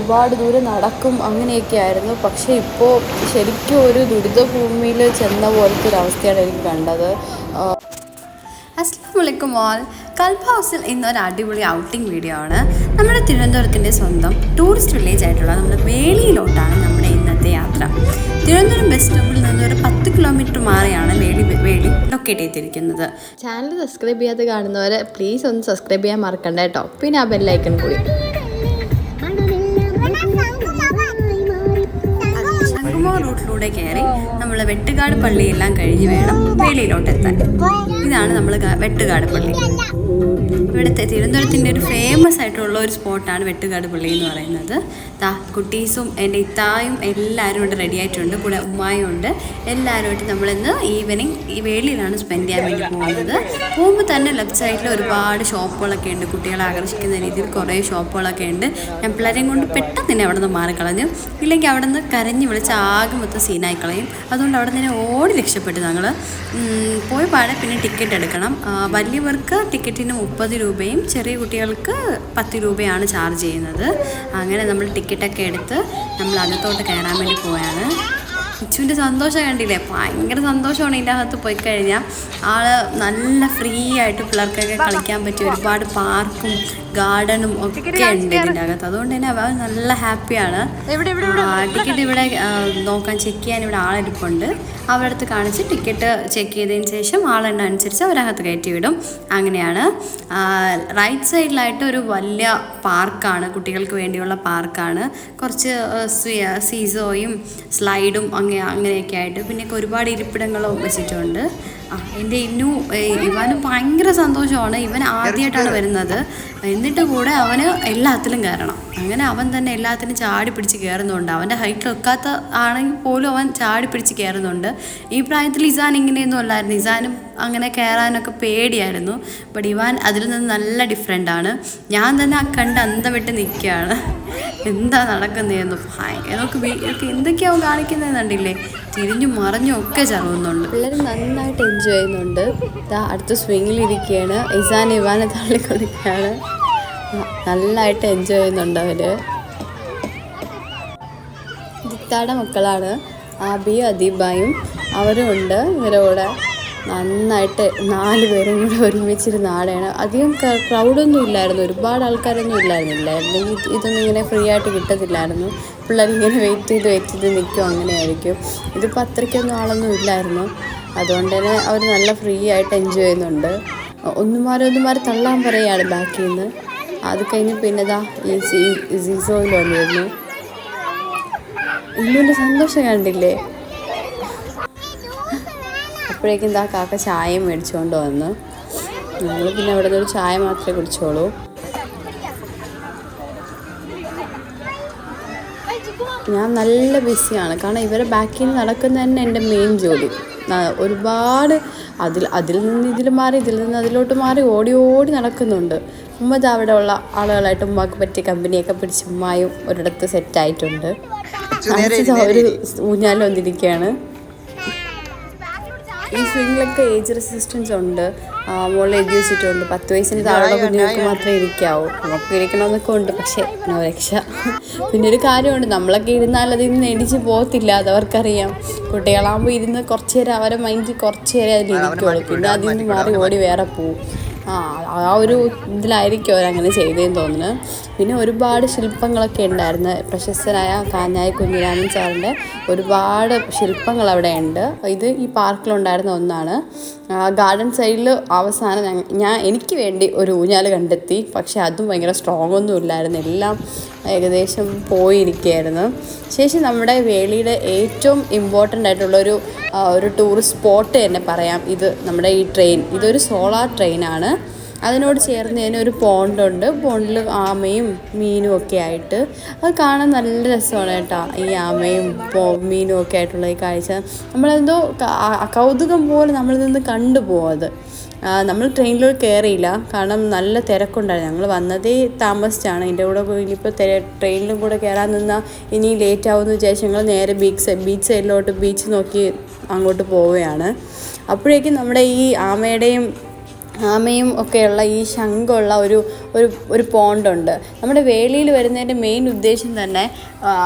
ഒരുപാട് ദൂരം നടക്കും അങ്ങനെയൊക്കെ ആയിരുന്നു. പക്ഷേ ഇപ്പോൾ ശരിക്കും ഒരു ദുരിതഭൂമിയിൽ ചെന്ന പോലത്തെ ഒരു അവസ്ഥയാണ് എനിക്ക് കണ്ടത്. അസ്സലാമു അലൈക്കും ഓൾ. കൽബ് ഹൗസിൽ ഇന്നൊരു അടിപൊളി ഔട്ടിംഗ് വീഡിയോ ആണ്. നമ്മുടെ തിരുവനന്തപുരത്തിൻ്റെ സ്വന്തം ടൂറിസ്റ്റ് വില്ലേജ് ആയിട്ടുള്ള നമ്മുടെ വേളിയിലോട്ടാണ് നമ്മുടെ ഇന്നത്തെ യാത്ര. തിരുവനന്തപുരം ബസ് സ്റ്റോപ്പിൽ നിന്ന് ഒരു 10 കിലോമീറ്റർ മാറിയാണ് വേളി ലൊക്കേറ്റ് ചെയ്തിരിക്കുന്നത്. ചാനൽ സബ്സ്ക്രൈബ് ചെയ്യാതെ കാണുന്നവരെ പ്ലീസ് ഒന്ന് സബ്സ്ക്രൈബ് ചെയ്യാൻ മറക്കണ്ട കേട്ടോ. പിന്നെ ആ ബെല്ലൈക്കൺ കൂടി. റൂട്ടിലൂടെ കയറി നമ്മൾ വെട്ടുകാട് പള്ളിയെല്ലാം കഴിഞ്ഞ് വേണം വേളിയിലോട്ടെത്താൻ. ഇതാണ് നമ്മൾ വെട്ടുകാട് പള്ളി. ഇവിടുത്തെ തിരുവനന്തപുരത്തിൻ്റെ ഒരു ഫേമസ് ആയിട്ടുള്ള ഒരു സ്പോട്ടാണ് വെട്ടുകാട് പള്ളി എന്ന് പറയുന്നത്. കുട്ടീസും എൻ്റെ ഇത്തായും എല്ലാവരും ഇവിടെ റെഡി ആയിട്ടുണ്ട്. കൂടെ ഉമ്മായും ഉണ്ട്. എല്ലാവരുമായിട്ട് നമ്മളിന്ന് ഈവനിങ് ഈ വേളിയിലാണ് സ്പെൻഡ് ചെയ്യാൻ വേണ്ടി പോകുന്നത്. പോകുമ്പോൾ തന്നെ ലെഫ്റ്റ് സൈഡിൽ ഒരുപാട് ഷോപ്പുകളൊക്കെ ഉണ്ട്. കുട്ടികളെ ആകർഷിക്കുന്ന രീതിയിൽ കുറേ ഷോപ്പുകളൊക്കെ ഉണ്ട്. ഞാൻ പിള്ളേരെയും കൊണ്ട് പെട്ടെന്ന് തന്നെ അവിടെ നിന്ന് മാറിക്കളഞ്ഞു. ഇല്ലെങ്കിൽ അവിടെ നിന്ന് കരഞ്ഞ് വിളിച്ച് ആകെ മൊത്തം സീനായി കളയും. അതുകൊണ്ട് അവിടെ നിന്ന് ഓടി രക്ഷപ്പെട്ടു ഞങ്ങൾ. പോയി പാടെ പിന്നെ ടിക്കറ്റ് എടുക്കണം. വലിയവർക്ക് ടിക്കറ്റിന് 30 രൂപയും ചെറിയ കുട്ടികൾക്ക് 10 രൂപയാണ് ചാർജ് ചെയ്യുന്നത്. അങ്ങനെ നമ്മൾ ടിക്കറ്റൊക്കെ എടുത്ത് നമ്മൾ അകത്തോട്ട് കയറാൻ വേണ്ടി പോയാണ്. ഇച്ചുവിൻ്റെ സന്തോഷം കണ്ടില്ലേ? ഭയങ്കര സന്തോഷമാണ് ഇതിൻ്റെ അകത്ത് പോയി കഴിഞ്ഞാൽ. നല്ല ഫ്രീ ആയിട്ട് പിള്ളേർക്കൊക്കെ കളിക്കാൻ പറ്റിയ ഒരുപാട് പാർക്കും ഗാർഡനും ഒക്കെ ഉണ്ട് ഇതിൻ്റെ അകത്ത്. അതുകൊണ്ട് തന്നെ അവർ നല്ല ഹാപ്പിയാണ്. ടിക്കറ്റ് ഇവിടെ നോക്കാൻ ചെക്ക് ചെയ്യാൻ ഇവിടെ ആളിരിപ്പുണ്ട്. അവരുടെ അടുത്ത് കാണിച്ച് ടിക്കറ്റ് ചെക്ക് ചെയ്തതിന് ശേഷം ആളെണ്ണ അനുസരിച്ച് അവരകത്ത് കയറ്റി വിടും. അങ്ങനെയാണ്. റൈറ്റ് സൈഡിലായിട്ട് ഒരു വലിയ പാർക്കാണ്, കുട്ടികൾക്ക് വേണ്ടിയുള്ള പാർക്കാണ്. കുറച്ച് സീസോയും സ്ലൈഡും അങ്ങനെയൊക്കെ ആയിട്ട് പിന്നെ ഒരുപാട് ഇരിപ്പിടങ്ങളും വെച്ചിട്ടുണ്ട്. എൻ്റെ ഇവന് ഭയങ്കര സന്തോഷമാണ്. ഇവൻ ആദ്യമായിട്ടാണ് വരുന്നത്. എന്നിട്ട് കൂടെ അവന് എല്ലാത്തിലും കയറണം. അങ്ങനെ അവൻ തന്നെ എല്ലാത്തിനും ചാടി പിടിച്ച് കയറുന്നുണ്ട്. അവൻ്റെ ഹൈറ്റ് വെക്കാത്ത ആണെങ്കിൽ പോലും അവൻ ചാടി പിടിച്ച് കയറുന്നുണ്ട്. ഈ പ്രായത്തിൽ ഇസാൻ ഇങ്ങനെയൊന്നും അല്ലായിരുന്നു. ഇസാനും അങ്ങനെ കയറാനൊക്കെ പേടിയായിരുന്നു. ബട്ട് ഇവാൻ അതിൽ നിന്ന് നല്ല ഡിഫറെൻ്റാണ്. ഞാൻ തന്നെ കണ്ട് അന്തം വിട്ട് നിൽക്കുകയാണ്. എന്താ നടക്കുന്നതെന്ന്. നമുക്ക് എന്തൊക്കെയാവും കാണിക്കുന്നതെന്നുണ്ടില്ലേ? തിരിഞ്ഞും മറിഞ്ഞും ഒക്കെ ചറവുന്നുണ്ട്. പിള്ളേർ നന്നായിട്ട് എൻജോയ് ചെയ്യുന്നുണ്ട്. അടുത്ത സ്വിങ്ങിലിരിക്കുകയാണ്. ഇസാൻ ഇവാനെ തള്ളിക്കൊടുക്കുകയാണ്. നല്ലതായിട്ട് എൻജോയ് ചെയ്യുന്നുണ്ട് അവർ. ദിത്താടെ മക്കളാണ് ആബിയും അദീബായും. അവരും ഉണ്ട് ഇവരുടെ കൂടെ. നന്നായിട്ട് 4 പേരും കൂടെ ഒരുമിച്ചിരുന്ന് ആടെയാണ്. അധികം ക്രൗഡൊന്നും ഇല്ലായിരുന്നു. ഒരുപാട് ആൾക്കാരൊന്നും ഇല്ലായിരുന്നില്ലെങ്കിൽ ഇതൊന്നും ഇങ്ങനെ ഫ്രീ ആയിട്ട് കിട്ടത്തില്ലായിരുന്നു. പിള്ളേരിങ്ങനെ വെയിറ്റ് ചെയ്ത് നിൽക്കും. അങ്ങനെയായിരിക്കും. ഇതിപ്പോൾ അത്രയ്ക്കൊന്നും ആളൊന്നും ഇല്ലായിരുന്നു. അതുകൊണ്ട് തന്നെ അവർ നല്ല ഫ്രീ ആയിട്ട് എൻജോയ് ചെയ്യുന്നുണ്ട്. ഒന്നുമാരെ തള്ളാൻ പറയുകയാണ് ബാക്കിൽ നിന്ന്. അത് കഴിഞ്ഞ് പിന്നെ ഈ സീസോയിൽ വന്നിരുന്നു. ഇന്നുൻ്റെ സന്തോഷം കണ്ടില്ലേ? അപ്പോഴേക്കും കാക്ക ചായയും മേടിച്ചുകൊണ്ട് വന്നു. ഞങ്ങൾ പിന്നെ അവിടെ നിന്നൊരു ചായ മാത്രമേ കുടിച്ചോളൂ. ഞാൻ നല്ല ബിസിയാണ്. കാരണം ഇവരെ ബാക്കിൽ നിന്ന് നടക്കുന്ന തന്നെ എൻ്റെ മെയിൻ ജോലി. ഒരുപാട് അതിൽ നിന്ന് ഇതിൽ മാറി ഇതിൽ നിന്ന് അതിലോട്ട് മാറി ഓടി നടക്കുന്നുണ്ട്. ഉമ്മ അവിടെ ഉള്ള ആളുകളായിട്ട് ഉമ്മാക്ക് പറ്റിയ കമ്പനിയൊക്കെ പിടിച്ച് ഉമ്മായും ഒരിടത്ത് സെറ്റായിട്ടുണ്ട്. ഒരു ഊഞ്ഞാലും വന്നിരിക്കുകയാണ്. ഈ സ്വിങ്ങിലൊക്കെ ഏജ് റെസിസ്റ്റൻസ് ഉണ്ട്. മുകളിൽ എഴുതി വെച്ചിട്ടുണ്ട് 10 വയസ്സിന് താഴെയുള്ള കുഞ്ഞുങ്ങൾക്ക് മാത്രമേ ഇരിക്കാവൂ. നമുക്ക് ഇരിക്കണമെന്നൊക്കെ ഉണ്ട്. പക്ഷേ നോ രക്ഷ. പിന്നെ ഒരു കാര്യമുണ്ട്, നമ്മളൊക്കെ ഇരുന്നാൽ അതിൽ നിന്ന് എണീച്ച് പോകത്തില്ല. അതവർക്കറിയാം. കുട്ടികളാകുമ്പോൾ ഇരുന്ന് കുറച്ച് നേരം അവരെ മൈൻഡ് കുറച്ച് നേരം അതിലിരിക്കുള്ളൂ. പിന്നെ അതിൽ നിന്ന് മാറി ഓടി വേറെ പോവും. ആ ഒരു ഇതിലായിരിക്കും അവരങ്ങനെ ചെയ്തതെന്ന് തോന്നുന്നു. പിന്നെ ഒരുപാട് ശില്പങ്ങളൊക്കെ ഉണ്ടായിരുന്നു. പ്രശസ്തനായ കാഞ്ഞായ കുഞ്ഞിരാമൻ സാറിൻ്റെ ഒരുപാട് ശില്പങ്ങൾ അവിടെ ഉണ്ട്. ഇത് ഈ പാർക്കിലുണ്ടായിരുന്ന ഒന്നാണ്. ഗാർഡൻ സൈഡിൽ അവസാനം എനിക്ക് വേണ്ടി ഒരു ഊഞ്ഞാൽ കണ്ടെത്തി. പക്ഷേ അതും ഭയങ്കര സ്ട്രോങ് ഒന്നും ഇല്ലായിരുന്നു. എല്ലാം ഏകദേശം പോയിരിക്കുകയായിരുന്നു. ശേഷം നമ്മുടെ വേളിയുടെ ഏറ്റവും ഇമ്പോർട്ടൻ്റ് ആയിട്ടുള്ള ഒരു ടൂറിസ്റ്റ് സ്പോട്ട് തന്നെ പറയാം. ഇത് നമ്മുടെ ഈ ട്രെയിൻ. ഇതൊരു സോളാർ ട്രെയിനാണ്. അതിനോട് ചേർന്ന് തന്നെ ഒരു പോണ്ടുണ്ട്. പോണ്ടിൽ ആമയും മീനും ഒക്കെ ആയിട്ട് അത് കാണാൻ നല്ല രസമാണ് കേട്ടോ. ഈ ആമയും മീനും ഒക്കെ ആയിട്ടുള്ള ഈ കാഴ്ച നമ്മളെന്തോ കൗതുകം പോലെ നമ്മളിൽ നിന്ന് കണ്ടുപോകും. അത് നമ്മൾ ട്രെയിനിലോട്ട് കയറിയില്ല. കാരണം നല്ല തിരക്കുണ്ടായിരുന്നു. ഞങ്ങൾ വന്നതേ താമസിച്ചാണ്. എൻ്റെ കൂടെ ഇനിയിപ്പോൾ ട്രെയിനിലും കൂടെ കയറാൻ നിന്നാൽ ഇനി ലേറ്റ് ആവുമെന്ന് വിചാരിച്ച് ഞങ്ങൾ നേരെ ബീച്ച് സൈഡിലോട്ട് ബീച്ച് നോക്കി അങ്ങോട്ട് പോവുകയാണ്. അപ്പോഴേക്കും നമ്മുടെ ഈ ആമയുടെയും ആമയും ഒക്കെയുള്ള ഈ ശംഖുള്ള ഒരു പോണ്ടുണ്ട്. നമ്മുടെ വേളിയിൽ വരുന്നതിൻ്റെ മെയിൻ ഉദ്ദേശം തന്നെ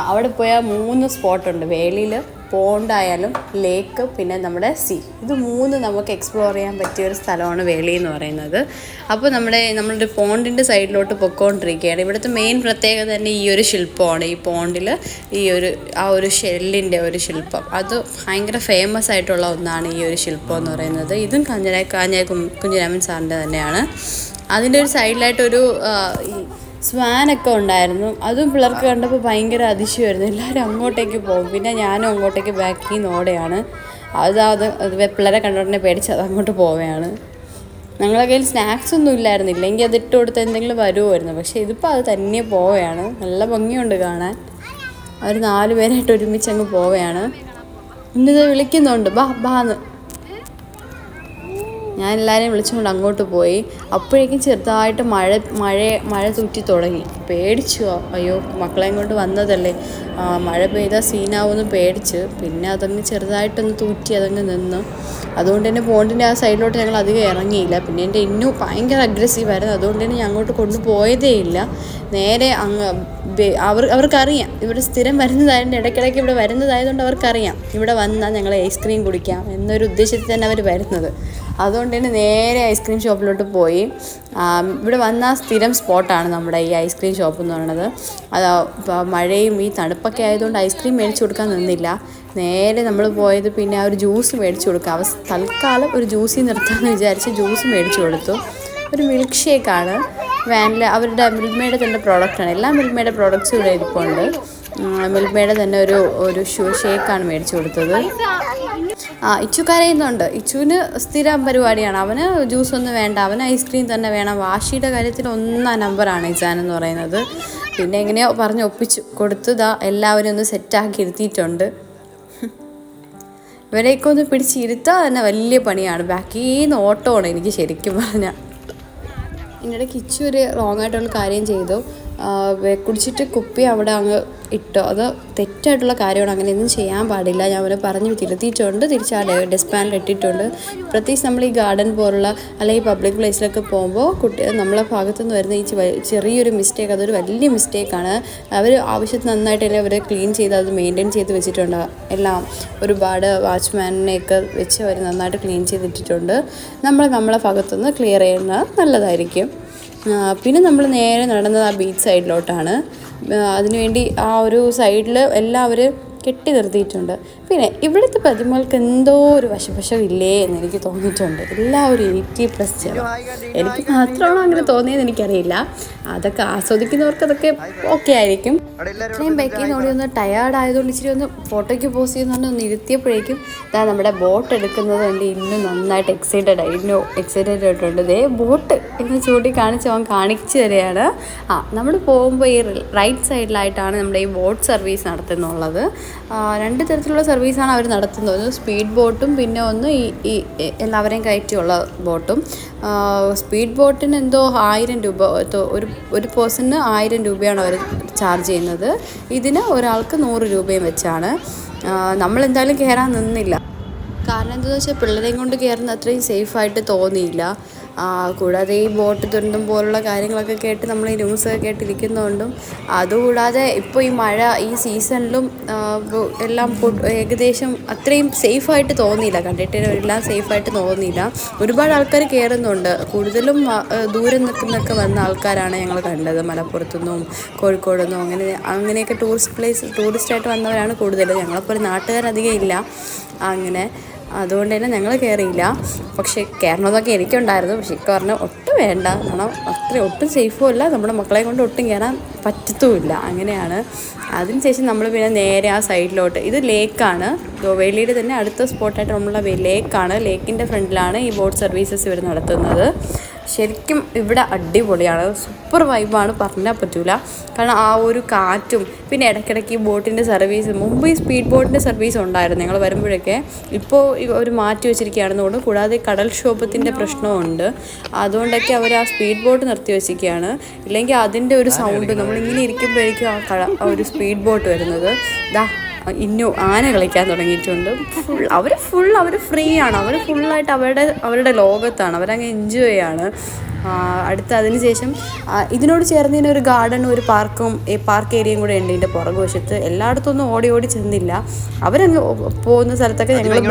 അവിടെ പോയാൽ 3 സ്പോട്ടുണ്ട്. വേളിയിൽ പോണ്ടായാലും ലേക്ക് പിന്നെ നമ്മുടെ സീ, ഇത് 3 നമുക്ക് എക്സ്പ്ലോർ ചെയ്യാൻ പറ്റിയ ഒരു സ്ഥലമാണ് വേളി എന്ന് പറയുന്നത്. അപ്പോൾ നമ്മളൊരു പോണ്ടിൻ്റെ സൈഡിലോട്ട് പൊയ്ക്കൊണ്ടിരിക്കുകയാണ്. ഇവിടുത്തെ മെയിൻ പ്രത്യേകത തന്നെ ഈ ഒരു ശില്പമാണ്. ഈ പോണ്ടിൽ ആ ഒരു ഷെല്ലിൻ്റെ ഒരു ശില്പം, അത് ഭയങ്കര ഫേമസ് ആയിട്ടുള്ള ഒന്നാണ് ഈ ഒരു ശില്പം എന്ന് പറയുന്നത്. ഇതും കാഞ്ഞ കുഞ്ഞിരാമൻ സാറിൻ്റെ തന്നെയാണ്. അതിൻ്റെ ഒരു സൈഡിലായിട്ടൊരു സ്വാനൊക്കെ ഉണ്ടായിരുന്നു. അതും പിള്ളേർക്ക് കണ്ടപ്പോൾ ഭയങ്കര അതിശയമായിരുന്നു. എല്ലാവരും അങ്ങോട്ടേക്ക് പോകും. പിന്നെ ഞാനും അങ്ങോട്ടേക്ക് ബാക്കിൽ നിന്ന് ഓടെയാണ്. അത് പിള്ളേരെ കണ്ടോടനെ പേടിച്ച് അത് അങ്ങോട്ട് പോവുകയാണ്. ഞങ്ങളുടെ കയ്യിൽ സ്നാക്സ് ഒന്നും ഇല്ലായിരുന്നു, ഇല്ലെങ്കിൽ അത് ഇട്ട് കൊടുത്ത് എന്തെങ്കിലും വരുമായിരുന്നു. പക്ഷേ ഇതിപ്പോൾ അത് തന്നെ പോവുകയാണ്. നല്ല ഭംഗിയുണ്ട് കാണാൻ. അവർ 4 പേരായിട്ട് ഒരുമിച്ച് അങ്ങ് പോവുകയാണ്. ഇന്നിത് വിളിക്കുന്നുണ്ട്, ബാന്ന്. ഞാൻ എല്ലാവരെയും വിളിച്ചുകൊണ്ട് അങ്ങോട്ട് പോയി. അപ്പോഴേക്കും ചെറുതായിട്ട് മഴ തൂറ്റി തുടങ്ങി. പേടിച്ചു. അയ്യോ, മക്കളെയും കൊണ്ട് വന്നതല്ലേ, മഴ പെയ്താൽ സീനാവുമെന്ന് പേടിച്ച്. പിന്നെ അതങ്ങ് ചെറുതായിട്ടൊന്ന് തൂറ്റി അതങ്ങ് നിന്നു. അതുകൊണ്ട് തന്നെ പോണ്ടിൻ്റെ ആ സൈഡിലോട്ട് ഞങ്ങൾ അധികം ഇറങ്ങിയില്ല. പിന്നെ എൻ്റെ ഇന്നും ഭയങ്കര അഗ്രസീവായിരുന്നു. അതുകൊണ്ട് തന്നെ ഞാൻ അങ്ങോട്ട് കൊണ്ടുപോയതേ ഇല്ല. നേരെ അവർക്കറിയാം ഇവിടെ സ്ഥിരം വരുന്നതായതുകൊണ്ട്, ഇടയ്ക്കിടയ്ക്ക് ഇവിടെ വരുന്നതായതുകൊണ്ട് അവർക്കറിയാം ഇവിടെ വന്നാൽ ഞങ്ങൾ ഐസ്ക്രീം കുടിക്കാം എന്നൊരു ഉദ്ദേശത്തിൽ തന്നെ അവർ വരുന്നത്. അതുകൊണ്ട് തന്നെ നേരെ ഐസ്ക്രീം ഷോപ്പിലോട്ട് പോയി. ഇവിടെ വന്നാൽ സ്ഥിരം സ്പോട്ടാണ് നമ്മുടെ ഈ ഐസ്ക്രീം ഷോപ്പ് എന്ന് പറയുന്നത്. മഴയും ഈ തണുപ്പൊക്കെ ആയതുകൊണ്ട് ഐസ്ക്രീം മേടിച്ച് കൊടുക്കാൻ നിന്നില്ല. നേരെ നമ്മൾ പോയത് പിന്നെ ആ ഒരു ജ്യൂസ് മേടിച്ച് കൊടുക്കുക. തൽക്കാലം ഒരു ജ്യൂസിൽ നിർത്താമെന്ന് വിചാരിച്ച് ജ്യൂസ് മേടിച്ച് കൊടുത്തു. ഒരു മിൽക്ക് ഷേക്കാണ്, വാനില, അവരുടെ മിൽമയുടെ തന്നെ പ്രോഡക്റ്റാണ്. എല്ലാ മിൽമയുടെ പ്രോഡക്റ്റ്സും ഇവിടെ ഇരിപ്പുണ്ട്. മിൽമയുടെ തന്നെ ഒരു ഷേക്കാണ് മേടിച്ച് കൊടുത്തത്. ഇച്ചു കരയുന്നുണ്ട്. ഇച്ചുവിന് സ്ഥിരം പരിപാടിയാണ്. അവന് ജ്യൂസൊന്നും വേണ്ട, അവന് ഐസ്ക്രീം തന്നെ വേണം. വാശിയുടെ കാര്യത്തിൽ 1 നമ്പറാണ് ഇസാൻ എന്ന് പറയുന്നത്. പിന്നെ എങ്ങനെയോ പറഞ്ഞ് ഒപ്പിച്ചു കൊടുത്തതാ എല്ലാവരും ഒന്ന് സെറ്റാക്കി ഇരുത്തിയിട്ടുണ്ട്. ഇവരെയൊക്കെ ഒന്ന് പിടിച്ചിരുത്താൻ തന്നെ വലിയ പണിയാണ്. ബാക്കിൽ നിന്ന് ഓട്ടമാണ് എനിക്ക് ശരിക്കും പറഞ്ഞാൽ. ഇതിനിടയ്ക്ക് ഇച്ചു ഒരു റോങ് ആയിട്ടുള്ള കാര്യം ചെയ്തു. കുടിച്ചിട്ട് കുപ്പി അവിടെ അങ്ങ് ഇട്ടോ. അത് തെറ്റായിട്ടുള്ള കാര്യമാണ്, അങ്ങനെയൊന്നും ചെയ്യാൻ പാടില്ല. ഞാൻ അവനെ പറഞ്ഞ് തിരുത്തിയിട്ടുണ്ട്. തിരിച്ച് ആ ഡസ്റ്റ്ബിനിൽ ഇട്ടിട്ടുണ്ട്. പ്രത്യേകിച്ച് നമ്മൾ ഈ ഗാർഡൻ പോലുള്ള അല്ലെങ്കിൽ പബ്ലിക് പ്ലേസിലൊക്കെ പോകുമ്പോൾ നമ്മളെ ഭാഗത്തുനിന്ന് വരുന്ന ഈ ചെറിയൊരു മിസ്റ്റേക്ക്, അതൊരു വലിയ മിസ്റ്റേക്കാണ്. അവർ ആവശ്യത്തിന് നന്നായിട്ടല്ലേ അവർ ക്ലീൻ ചെയ്ത് അത് മെയിൻറ്റെയിൻ ചെയ്ത് വെച്ചിട്ടുണ്ട്. എല്ലാം ഒരുപാട് വാച്ച്മാനെയൊക്കെ വെച്ച് അവർ നന്നായിട്ട് ക്ലീൻ ചെയ്തിട്ടിട്ടുണ്ട്. നമ്മളെ ഭാഗത്തുനിന്ന് ക്ലിയർ ചെയ്യുന്നത് നല്ലതായിരിക്കും. പിന്നെ നമ്മൾ നേരെ നടന്നത് ആ ബീച്ച് സൈഡിലോട്ടാണ്. അതിനുവേണ്ടി ആ ഒരു സൈഡിൽ എല്ലാവരും കെട്ടി നിർത്തിയിട്ടുണ്ട്. പിന്നെ ഇവിടുത്തെ പ്രതിമകൾക്ക് എന്തോ ഒരു വശവശം ഇല്ലേ എന്ന് എനിക്ക് തോന്നിയിട്ടുണ്ട്. എല്ലാവരും 80+ എനിക്ക് മാത്രമാണോ അങ്ങനെ തോന്നിയെന്ന് എനിക്കറിയില്ല. അതൊക്കെ ആസ്വദിക്കുന്നവർക്ക് അതൊക്കെ ഓക്കെ ആയിരിക്കും. ഇത്രയും ബൈക്കിൽ നിന്ന് ഓടി ഒന്ന് ടയേർഡ് ആയതുകൊണ്ട് ഇച്ചിരി ഒന്ന് ഫോട്ടോയ്ക്ക് പോസ്റ്റ് ചെയ്യുന്നുണ്ട്. ഒന്ന് ഇരുത്തിയപ്പോഴേക്കും നമ്മുടെ ബോട്ട് എടുക്കുന്നത് കൊണ്ട് ഇന്നും നന്നായിട്ട് എക്സൈറ്റഡ് ആയിട്ടുണ്ട്. ദേ ബോട്ട് എന്ന് ചൂണ്ടി കാണിച്ച് അവൻ കാണിച്ചു തരികയാണ്. നമ്മൾ പോകുമ്പോൾ ഈ റൈറ്റ് സൈഡിലായിട്ടാണ് നമ്മുടെ ഈ ബോട്ട് സർവീസ് നടത്തുന്നുള്ളത്. 2 തരത്തിലുള്ള സർവീസാണ് അവർ നടത്തുന്നത്. സ്പീഡ് ബോട്ടും പിന്നെ ഒന്ന് ഈ എല്ലാവരെയും കയറ്റിയുള്ള ബോട്ടും. സ്പീഡ് ബോട്ടിന് എന്തോ 1000 രൂപ, ഒരു പേഴ്സണിന് 1000 രൂപയാണ് അവർ ചാർജ് ചെയ്യുന്നത്. ഇതിന് ഒരാൾക്ക് 100 രൂപയും വെച്ചാണ്. നമ്മളെന്തായാലും കയറാൻ നിന്നില്ല. കാരണം എന്താണെന്ന് വെച്ചാൽ പിള്ളേരെയും കൊണ്ട് കയറുന്ന അത്രയും സേഫായിട്ട് തോന്നിയില്ല. കൂടാതെ ഈ ബോട്ട് ദുരന്തം പോലുള്ള കാര്യങ്ങളൊക്കെ കേട്ട് നമ്മൾ ഈ ന്യൂസൊക്കെ കേട്ടിരിക്കുന്നതുകൊണ്ടും, അതുകൂടാതെ ഇപ്പോൾ ഈ മഴ ഈ സീസണിലും എല്ലാം ഏകദേശം അത്രയും സേഫായിട്ട് തോന്നിയില്ല. കണ്ടിട്ട് എല്ലാം സേഫായിട്ട് തോന്നിയില്ല. ഒരുപാട് ആൾക്കാർ കയറുന്നുണ്ട്. കൂടുതലും ദൂരെ നിൽക്കുന്നൊക്കെ വന്ന ആൾക്കാരാണ് ഞങ്ങൾ കണ്ടത്. മലപ്പുറത്തുനിന്നും കോഴിക്കോട് നിന്നും അങ്ങനെയൊക്കെ ടൂറിസ്റ്റായിട്ട് വന്നവരാണ് കൂടുതൽ. ഞങ്ങളെപ്പോലെ നാട്ടുകാരധികം ഇല്ല അങ്ങനെ. അതുകൊണ്ട് തന്നെ ഞങ്ങൾ കയറിയില്ല. പക്ഷേ കയറണമെന്നൊക്കെ എനിക്കുണ്ടായിരുന്നു. പക്ഷേ എനിക്ക് പറഞ്ഞാൽ ഒട്ടും വേണ്ട, കാരണം ഒട്ടും സേഫും അല്ല, നമ്മുടെ മക്കളെ കൊണ്ട് ഒട്ടും കയറാൻ പറ്റത്തുമില്ല. അങ്ങനെയാണ്. അതിനുശേഷം നമ്മൾ പിന്നെ നേരെ ആ സൈഡിലോട്ട്, ഇത് ലേക്കാണ്, വേളിയുടെ തന്നെ അടുത്ത സ്പോട്ടായിട്ട് നമ്മളുള്ള ലേക്കാണ്. ലേക്കിൻ്റെ ഫ്രണ്ടിലാണ് ഈ ബോട്ട് സർവീസസ് ഇവർ നടത്തുന്നത്. ശരിക്കും ഇവിടെ അടിപൊളിയാണ്, സൂപ്പർ വൈബാണ്, പറഞ്ഞാൽ പറ്റൂല. കാരണം ആ ഒരു കാറ്റും പിന്നെ ഇടയ്ക്കിടയ്ക്ക് ഈ ബോട്ടിൻ്റെ സർവീസ്, മുമ്പ് ഈ സ്പീഡ് ബോട്ടിൻ്റെ സർവീസ് ഉണ്ടായിരുന്നു ഞങ്ങൾ വരുമ്പോഴൊക്കെ. ഇപ്പോൾ ഒരു മാറ്റി വെച്ചിരിക്കുകയാണെന്നുകൊണ്ട്, കൂടാതെ കടൽക്ഷോഭത്തിൻ്റെ പ്രശ്നമുണ്ട്, അതുകൊണ്ടൊക്കെ അവർ ആ സ്പീഡ് ബോട്ട് നിർത്തി വെച്ചിരിക്കുകയാണ്. ഇല്ലെങ്കിൽ അതിൻ്റെ ഒരു സൗണ്ട്, നമ്മളിങ്ങനെ ഇരിക്കുമ്പോഴേക്കും ആ ഒരു സ്പീഡ് ബോട്ട് വരുന്നത് ഇന്നു ആന കളിക്കാൻ തുടങ്ങിയിട്ടുണ്ട്. അവർ ഫ്രീ ആണ്, അവർ ഫുള്ളായിട്ട് അവരുടെ ലോകത്താണ്, അവരങ്ങ് എൻജോയ് ചെയ്യാണ്. അടുത്ത അതിന് ശേഷം ഇതിനോട് ചേർന്ന് തന്നെ ഒരു ഗാർഡനും ഒരു പാർക്ക് ഏരിയയും കൂടെ ഉണ്ട് ഇതിൻ്റെ പുറകുവശത്ത്. എല്ലായിടത്തൊന്നും ഓടി ചെന്നില്ല, അവരങ്ങ് പോകുന്ന സ്ഥലത്തൊക്കെ ഞങ്ങൾ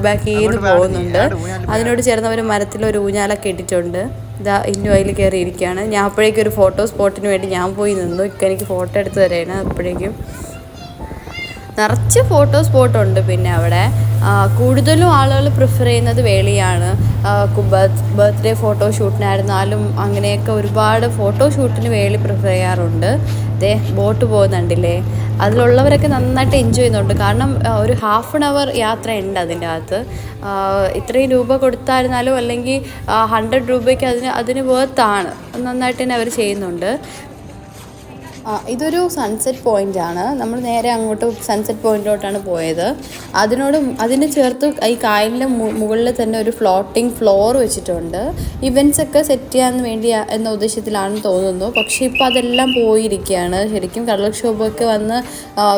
ബാക്കിൽ നിന്ന് പോകുന്നുണ്ട്. അതിനോട് ചേർന്ന് അവർ മരത്തിലൊരു ഊഞ്ഞാലൊക്കെ ഇട്ടിട്ടുണ്ട്. ഇതാ ഇന്നു അതിൽ കയറിയിരിക്കുകയാണ്. ഞാൻ അപ്പോഴേക്കും ഒരു ഫോട്ടോ സ്പോട്ടിന് വേണ്ടി ഞാൻ പോയി നിന്നു. എനിക്ക് ഫോട്ടോ എടുത്ത് തരാണ്. അപ്പോഴേക്കും നിറച്ച് ഫോട്ടോ സ്പോട്ടുണ്ട്. പിന്നെ അവിടെ കൂടുതലും ആളുകൾ പ്രിഫർ ചെയ്യുന്നത് വേളിയാണ്. ബർത്ത്ഡേ ഫോട്ടോഷൂട്ടിനായിരുന്നാലും അങ്ങനെയൊക്കെ ഒരുപാട് ഫോട്ടോഷൂട്ടിന് വേളി പ്രിഫർ ചെയ്യാറുണ്ട്. ദേ ബോട്ട് പോകുന്നുണ്ടില്ലേ, അതിലുള്ളവരൊക്കെ നന്നായിട്ട് എൻജോയ് ചെയ്യുന്നുണ്ട്. കാരണം ഒരു ഹാഫ് ആൻ അവർ യാത്രയുണ്ട് അതിൻ്റെ അകത്ത്. ഇത്രയും രൂപ കൊടുത്തായിരുന്നാലും അല്ലെങ്കിൽ 100 രൂപയ്ക്ക് അതിന് വേർത്താണ്. നന്നായിട്ട് തന്നെ അവർ ചെയ്യുന്നുണ്ട്. ഇതൊരു സൺസെറ്റ് പോയിൻ്റാണ്. നമ്മൾ നേരെ അങ്ങോട്ട് സൺസെറ്റ് പോയിൻറ്റിലോട്ടാണ് പോയത്. അതിന് ചേർത്ത് ഈ കായലിൻ്റെ മുകളിൽ തന്നെ ഒരു ഫ്ലോട്ടിംഗ് ഫ്ലോർ വെച്ചിട്ടുണ്ട്. ഇവൻറ്റ്സ് ഒക്കെ സെറ്റ് ചെയ്യാൻ വേണ്ടി എന്ന ഉദ്ദേശത്തിലാണെന്ന് തോന്നുന്നു. പക്ഷേ ഇപ്പോൾ അതെല്ലാം പോയിരിക്കുകയാണ്. ശരിക്കും കടൽക്ഷോഭമൊക്കെ വന്ന്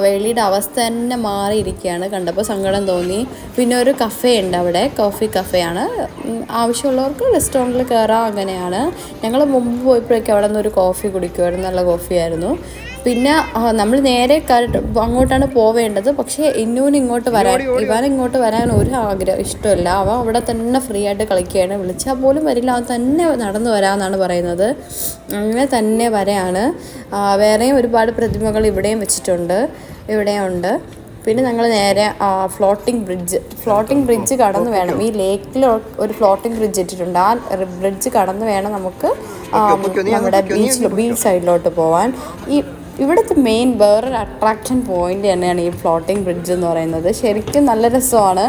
വെളിയുടെ അവസ്ഥ തന്നെ മാറിയിരിക്കുകയാണ്. കണ്ടപ്പോൾ സങ്കടം തോന്നി. പിന്നെ ഒരു കഫേ ഉണ്ട് അവിടെ, കോഫി കഫേയാണ്. ആവശ്യമുള്ളവർക്ക് റെസ്റ്റോറൻറ്റിൽ കയറാം, അങ്ങനെയാണ്. ഞങ്ങൾ മുമ്പ് പോയപ്പോഴേക്കും അവിടെ നിന്ന് ഒരു കോഫി കുടിക്കുമായിരുന്നു, നല്ല കോഫിയായിരുന്നു. പിന്നെ നമ്മൾ നേരെ അങ്ങോട്ടാണ് പോവേണ്ടത്. പക്ഷേ ഇങ്ങോട്ട് വരാൻ ഒരു ഇഷ്ടമില്ല. അവൻ അവിടെ തന്നെ ഫ്രീ ആയിട്ട് കളിക്കുകയാണ്. വിളിച്ചാൽ പോലും വരില്ല, അവൻ തന്നെ നടന്നു വരാമെന്നാണ് പറയുന്നത്. അങ്ങനെ തന്നെ വരെയാണ്. വേറെയും ഒരുപാട് പ്രതിമകൾ ഇവിടെയും ഇവിടെയുണ്ട്. പിന്നെ ഞങ്ങൾ നേരെ ഫ്ലോട്ടിംഗ് ബ്രിഡ്ജ് കടന്ന് വേണം. ഈ ലേക്കിൽ ഒരു ഫ്ലോട്ടിംഗ് ബ്രിഡ്ജ് ഇട്ടിട്ടുണ്ട്. ആ ബ്രിഡ്ജ് കടന്ന് വേണം നമുക്ക് നമ്മുടെ ബീച്ച് സൈഡിലോട്ട് പോകാൻ. ഇവിടുത്തെ മെയിൻ വേറൊരു അട്രാക്ഷൻ പോയിന്റ് തന്നെയാണ് ഈ ഫ്ലോട്ടിംഗ് ബ്രിഡ്ജ് എന്ന് പറയുന്നത്. ശരിക്കും നല്ല രസമാണ്.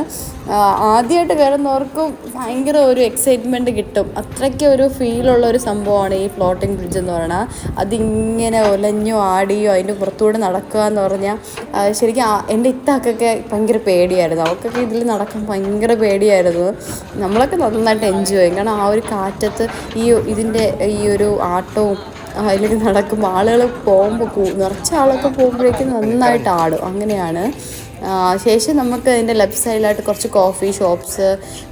ആദ്യമായിട്ട് കയറുന്നവർക്ക് ഭയങ്കര ഒരു എക്സൈറ്റ്മെൻറ്റ് കിട്ടും. അത്രയ്ക്ക് ഒരു ഫീലുള്ള ഒരു സംഭവമാണ് ഈ ഫ്ലോട്ടിംഗ് ബ്രിഡ്ജ് എന്ന് പറയുന്നത്. അതിങ്ങനെ ഒലഞ്ഞോ ആടിയോ അതിൻ്റെ പുറത്തൂടെ നടക്കുക എന്ന് പറഞ്ഞാൽ ശരിക്കും എൻ്റെ ഇത്താക്കൊക്കെ ഭയങ്കര പേടിയായിരുന്നു. അവർക്കൊക്കെ ഇതിൽ നടക്കാൻ ഭയങ്കര പേടിയായിരുന്നു. നമ്മളൊക്കെ നന്നായിട്ട് എൻജോയ് ചെയ്യും. കാരണം ആ ഒരു കാറ്റത്ത് ഇതിൻ്റെ ഈ ഒരു ആട്ടവും അതിലേക്ക് നടക്കുമ്പോൾ ആളുകൾ നിറച്ച ആളൊക്കെ പോകുമ്പോഴേക്കും നന്നായിട്ട് ആടും, അങ്ങനെയാണ്. ശേഷം നമുക്ക് അതിൻ്റെ ലെഫ്റ്റ് സൈഡിലായിട്ട് കുറച്ച് കോഫി ഷോപ്സ്,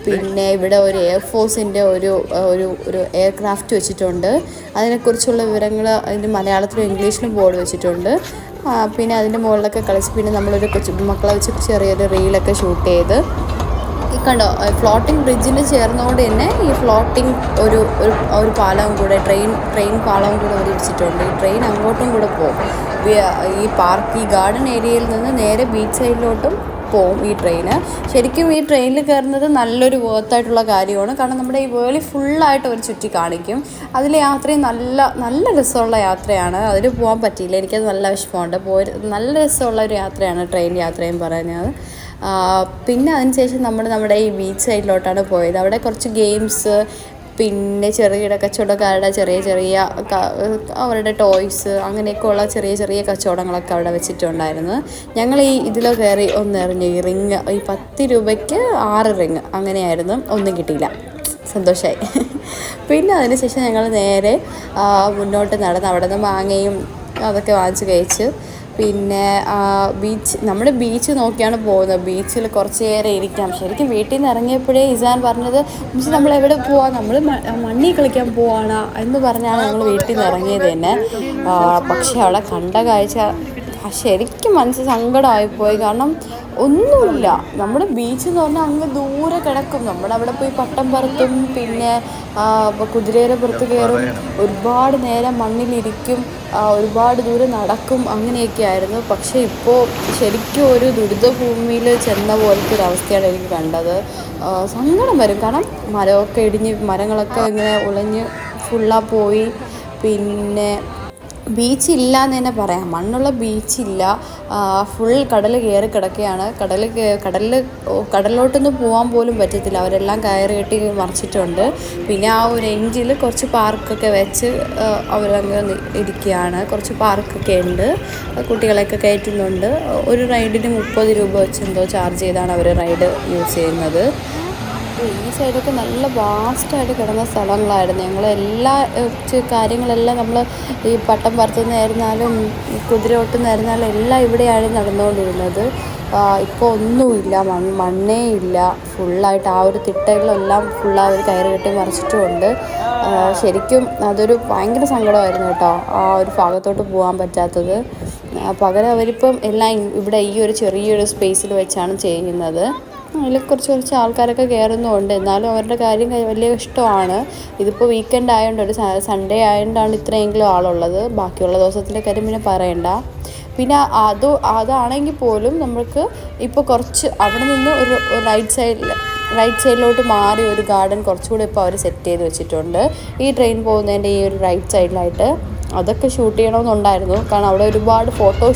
പിന്നെ ഇവിടെ ഒരു എയർഫോഴ്സിൻ്റെ ഒരു എയർക്രാഫ്റ്റ് വെച്ചിട്ടുണ്ട്. അതിനെക്കുറിച്ചുള്ള വിവരങ്ങൾ അതിൻ്റെ മലയാളത്തിലും ഇംഗ്ലീഷിലും ബോർഡ് വെച്ചിട്ടുണ്ട്. പിന്നെ അതിൻ്റെ മുകളിലൊക്കെ കളിച്ച് പിന്നെ നമ്മളൊരു മക്കളെ വെച്ച് ചെറിയൊരു റീലൊക്കെ ഷൂട്ട് ചെയ്ത് കണ്ടോ. ഫ്ലോട്ടിംഗ് ബ്രിഡ്ജിന് ചേർന്നുകൊണ്ട് തന്നെ ഈ ഫ്ലോട്ടിംഗ് ഒരു പാലവും കൂടെ ട്രെയിൻ പാലവും കൂടെ അവർ വെച്ചിട്ടുണ്ട്. ഈ ട്രെയിൻ അങ്ങോട്ടും കൂടെ പോകും. ഈ ഗാർഡൻ ഏരിയയിൽ നിന്ന് നേരെ ബീച്ച് സൈഡിലോട്ടും പോവും ഈ ട്രെയിന്. ശരിക്കും ഈ ട്രെയിനിൽ കയറുന്നത് നല്ലൊരു വർത്തായിട്ടുള്ള കാര്യമാണ്. കാരണം നമ്മുടെ ഈ വേളി ഫുള്ളായിട്ട് അവർ ചുറ്റി കാണിക്കും. അതിലെ യാത്രയും നല്ല രസമുള്ള യാത്രയാണ്. അതിൽ പോകാൻ പറ്റിയില്ല, എനിക്കത് നല്ല വിഷമമുണ്ട്. നല്ല രസമുള്ള ഒരു യാത്രയാണ് ട്രെയിൻ യാത്രയും പറഞ്ഞത്. പിന്നെ അതിനുശേഷം നമ്മുടെ ഈ ബീച്ച് സൈഡിലോട്ടാണ് പോയത്. അവിടെ കുറച്ച് ഗെയിംസ്, പിന്നെ ചെറുകിട കച്ചവടക്കാരുടെ ചെറിയ അവരുടെ ടോയ്സ്, അങ്ങനെയൊക്കെയുള്ള ചെറിയ കച്ചവടങ്ങളൊക്കെ അവിടെ വെച്ചിട്ടുണ്ടായിരുന്നു. ഞങ്ങൾ ഇതിലോ കയറി ഒന്നെറിഞ്ഞു. ഈ റിങ്, ഈ 10 രൂപയ്ക്ക് 6 റിങ് അങ്ങനെയായിരുന്നു. ഒന്നും കിട്ടിയില്ല, സന്തോഷമായി. പിന്നെ അതിനുശേഷം ഞങ്ങൾ നേരെ മുന്നോട്ട് നടന്ന് അവിടെ നിന്ന് മാങ്ങയും അതൊക്കെ വാങ്ങിച്ച് കഴിച്ച് പിന്നെ നമ്മുടെ ബീച്ച് നോക്കിയാണ് പോകുന്നത്. ബീച്ചിൽ കുറച്ച് നേരം ഇരിക്കാം. ശരിക്കും വീട്ടിൽ നിന്ന് ഇറങ്ങിയപ്പോഴേ ഇസാൻ പറഞ്ഞത് നമ്മൾ എവിടെ പോവാം, നമ്മൾ മണ്ണിൽ കളിക്കാൻ പോവാണ് എന്ന് പറഞ്ഞാണ് ഞങ്ങൾ വീട്ടിൽ നിന്ന് ഇറങ്ങിയത് തന്നെ. പക്ഷെ അവിടെ കണ്ട കാഴ്ച ശരിക്കും മനസ്സ് സങ്കടമായിപ്പോയി. കാരണം ഒന്നുമില്ല, നമ്മുടെ ബീച്ച് എന്ന് പറഞ്ഞാൽ അങ്ങ് ദൂരെ കിടക്കും. അവിടെ പോയി പട്ടം പറത്തും, പിന്നെ കുതിരയുടെ പുറത്ത് കയറും, ഒരുപാട് നേരം മണ്ണിലിരിക്കും, ഒരുപാട് ദൂരം നടക്കും, അങ്ങനെയൊക്കെ ആയിരുന്നു. പക്ഷേ ഇപ്പോൾ ശരിക്കും ഒരു ദുരിതഭൂമിയിൽ ചെന്ന പോലത്തെ ഒരു അവസ്ഥയാണ് എനിക്ക് കണ്ടത്. സങ്കടം വരും. കാരണം മരമൊക്കെ ഇടിഞ്ഞ് മരങ്ങളൊക്കെ ഇങ്ങനെ ഉലഞ്ഞ് പോയി. പിന്നെ ബീച്ചില്ല എന്ന് തന്നെ പറയാം. മണ്ണുള്ള ബീച്ചില്ല, ഫുൾ കടൽ കയറി കിടക്കുകയാണ്. കടലിലോട്ടൊന്നും പോകാൻ പോലും പറ്റത്തില്ല. അവരെല്ലാം കയറി കെട്ടി മറിച്ചിട്ടുണ്ട്. പിന്നെ ആ ഒരു എൻഡിൽ കുറച്ച് പാർക്കൊക്കെ വെച്ച് അവരങ്ങ് ഇരിക്കുകയാണ്. കുറച്ച് പാർക്കൊക്കെ ഉണ്ട്, കുട്ടികളെയൊക്കെ കയറ്റുന്നുണ്ട്. ഒരു റൈഡിന് 30 രൂപ വെച്ച് എന്തോ ചാർജ് ചെയ്താണ് അവർ റൈഡ് യൂസ് ചെയ്യുന്നത്. ഈ സൈഡൊക്കെ നല്ല വാസ്റ്റായിട്ട് കിടന്ന സ്ഥലങ്ങളായിരുന്നു. ഞങ്ങൾ എല്ലാ കാര്യങ്ങളെല്ലാം നമ്മൾ ഈ പട്ടം പറത്തുന്നതായിരുന്നാലും കുതിര ഓട്ടുന്നതായിരുന്നാലും എല്ലാം ഇവിടെയാണ് നടന്നുകൊണ്ടിരുന്നത്. ഇപ്പോൾ ഒന്നുമില്ല, മണ്ണേ ഇല്ല. ഫുള്ളായിട്ട് ആ ഒരു തിട്ടകളെല്ലാം ഫുള്ളായി കയറ് കെട്ടി മറിച്ചിട്ടുമുണ്ട്. ശരിക്കും അതൊരു ഭയങ്കര സങ്കടമായിരുന്നു കേട്ടോ, ആ ഒരു ഭാഗത്തോട്ട് പോകാൻ പറ്റാത്തത്. പകരം അവരിപ്പം എല്ലാം ഇവിടെ ഈ ഒരു ചെറിയൊരു സ്പേസിൽ വെച്ചാണ് ചെയ്യുന്നത്. അതിൽ കുറച്ച് ആൾക്കാരൊക്കെ കയറുന്നുമുണ്ട്. എന്നാലും അവരുടെ കാര്യം വലിയ ഇഷ്ടമാണ്. ഇതിപ്പോൾ വീക്കെൻഡ് ആയതുകൊണ്ട്, ഒരു സൺഡേ ആയതുകൊണ്ടാണ് ഇത്രയെങ്കിലും ആളുള്ളത്. ബാക്കിയുള്ള ദിവസത്തിൻ്റെ കാര്യം പിന്നെ പറയണ്ട. പിന്നെ അതാണെങ്കിൽ പോലും നമുക്ക് ഇപ്പോൾ കുറച്ച് അവിടെ നിന്ന് ഒരു റൈറ്റ് സൈഡിലോട്ട് മാറി ഒരു ഗാർഡൻ കുറച്ചുകൂടി ഇപ്പോൾ അവർ സെറ്റ് ചെയ്ത് വെച്ചിട്ടുണ്ട്. ഈ ട്രെയിൻ പോകുന്നതിൻ്റെ ഈ ഒരു റൈറ്റ് സൈഡിലായിട്ട് അതൊക്കെ ഷൂട്ട് ചെയ്യണമെന്നുണ്ടായിരുന്നു. കാരണം അവിടെ ഒരുപാട് ഫോട്ടോ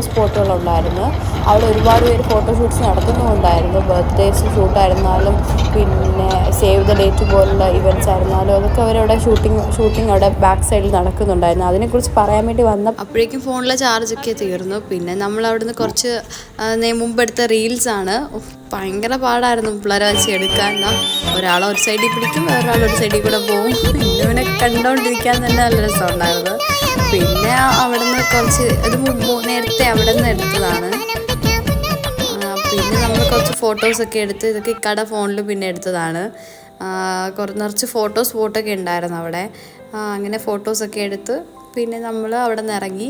സ്പോട്ടുകളുണ്ടായിരുന്നു. അവിടെ ഒരുപാട് പേര് ഫോട്ടോഷൂട്ട്സ് നടത്തുന്നുമുണ്ടായിരുന്നു. ബർത്ത്ഡേസ് ഷൂട്ടായിരുന്നാലും പിന്നെ സേവ് ദ ഡേറ്റ് പോലുള്ള ഇവൻറ്റ്സ് ആയിരുന്നാലും അതൊക്കെ അവരവിടെ ഷൂട്ടിംഗ് അവിടെ ബാക്ക് സൈഡിൽ നടക്കുന്നുണ്ടായിരുന്നു. അതിനെക്കുറിച്ച് പറയാൻ വേണ്ടി അപ്പോഴേക്കും ഫോണിലെ ചാർജൊക്കെ തീർന്നു. പിന്നെ നമ്മൾ അവിടുന്ന് കുറച്ച് മുമ്പെടുത്ത റീൽസാണ്. ഭയങ്കര പാടായിരുന്നു പിള്ളേരെ വെച്ച് എടുക്കാൻ. ഒരാൾ ഒരു സൈഡിൽ പിടിക്കും, വേറൊരാൾ ഒരു സൈഡിൽ കൂടെ പോകും. ഇവനെ കണ്ടുകൊണ്ടിരിക്കാൻ തന്നെ നല്ല രസമുണ്ടായിരുന്നു. പിന്നെ അവിടെ നിന്ന് കുറച്ച് നേരത്തെ അവിടെ നിന്ന് എടുത്തതാണ്. പിന്നെ നമ്മൾ കുറച്ച് ഫോട്ടോസൊക്കെ എടുത്ത്, ഇതൊക്കെ ഇക്കടെ ഫോണിൽ പിന്നെ എടുത്തതാണ്. നിറച്ച് ഫോട്ടോസ്പോട്ടൊക്കെ ഉണ്ടായിരുന്നു അവിടെ. അങ്ങനെ ഫോട്ടോസൊക്കെ എടുത്ത് പിന്നെ നമ്മൾ അവിടെ നിന്ന് ഇറങ്ങി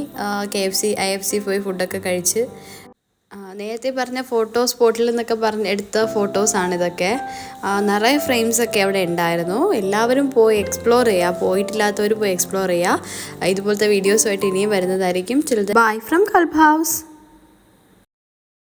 IFC പോയി ഫുഡൊക്കെ കഴിച്ച്. നേരത്തെ പറഞ്ഞ ഫോട്ടോ സ്പോട്ടിൽ നിന്നൊക്കെ എടുത്ത ഫോട്ടോസാണിതൊക്കെ. നിറയെ ഫ്രെയിംസൊക്കെ അവിടെ ഉണ്ടായിരുന്നു. എല്ലാവരും പോയി എക്സ്പ്ലോർ ചെയ്യുക, പോയിട്ടില്ലാത്തവർ പോയി എക്സ്പ്ലോർ ചെയ്യുക. ഇതുപോലത്തെ വീഡിയോസുമായിട്ട് ഇനിയും വരുന്നതായിരിക്കും. ബൈ ഫ്രം കൽബ് ഹൗസ്.